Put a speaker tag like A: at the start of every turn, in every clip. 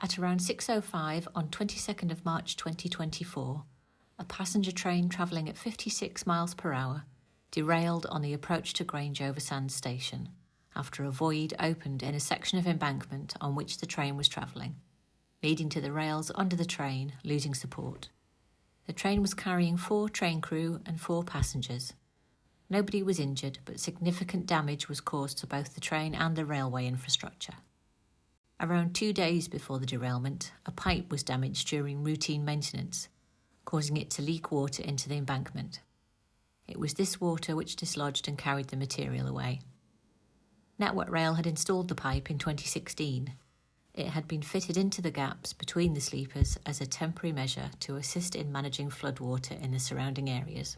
A: At around 6:05 on 22nd of March 2024, a passenger train travelling at 56 miles per hour derailed on the approach to Grange-over-Sands station after a void opened in a section of embankment on which the train was travelling, leading to the rails under the train losing support. The train was carrying 4 train crew and 4 passengers. Nobody was injured, but significant damage was caused to both the train and the railway infrastructure. Around 2 days before the derailment, a pipe was damaged during routine maintenance, causing it to leak water into the embankment. It was this water which dislodged and carried the material away. Network Rail had installed the pipe in 2016. It had been fitted into the gaps between the sleepers as a temporary measure to assist in managing floodwater in the surrounding areas.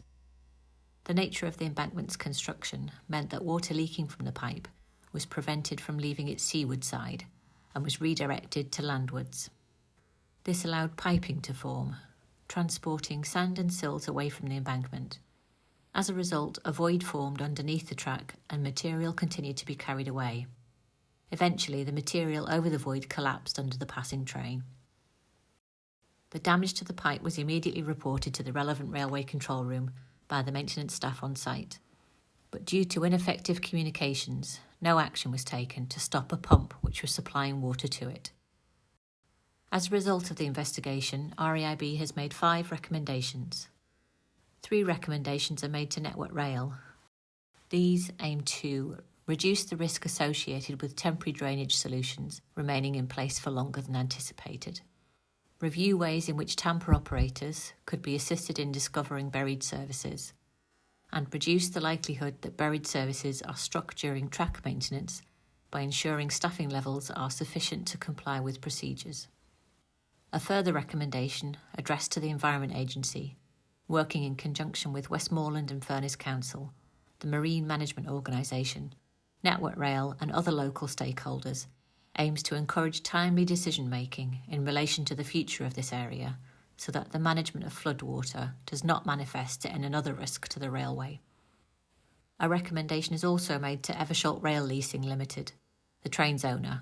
A: The nature of the embankment's construction meant that water leaking from the pipe was prevented from leaving its seaward side and was redirected to landwards. This allowed piping to form, transporting sand and silt away from the embankment. As a result, a void formed underneath the track and material continued to be carried away. Eventually, the material over the void collapsed under the passing train. The damage to the pipe was immediately reported to the relevant railway control room by the maintenance staff on site, but due to ineffective communications, no action was taken to stop a pump which was supplying water to it. As a result of the investigation, RAIB has made 5 recommendations. 3 recommendations are made to Network Rail. These aim to reduce the risk associated with temporary drainage solutions remaining in place for longer than anticipated, review ways in which tamper operators could be assisted in discovering buried services, and reduce the likelihood that buried services are struck during track maintenance by ensuring staffing levels are sufficient to comply with procedures. A further recommendation addressed to the Environment Agency, working in conjunction with Westmoreland and Furness Council, the Marine Management Organisation, Network Rail and other local stakeholders, aims to encourage timely decision-making in relation to the future of this area so that the management of floodwater does not manifest in another risk to the railway. A recommendation is also made to Eversholt Rail Leasing Limited, the train's owner,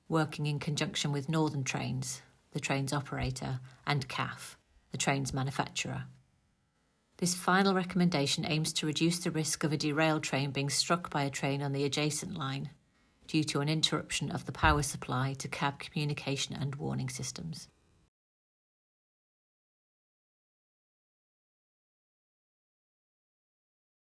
A: working in conjunction with Northern Trains, the train's operator, and CAF, the train's manufacturer. This final recommendation aims to reduce the risk of a derailed train being struck by a train on the adjacent line due to an interruption of the power supply to cab communication and warning systems.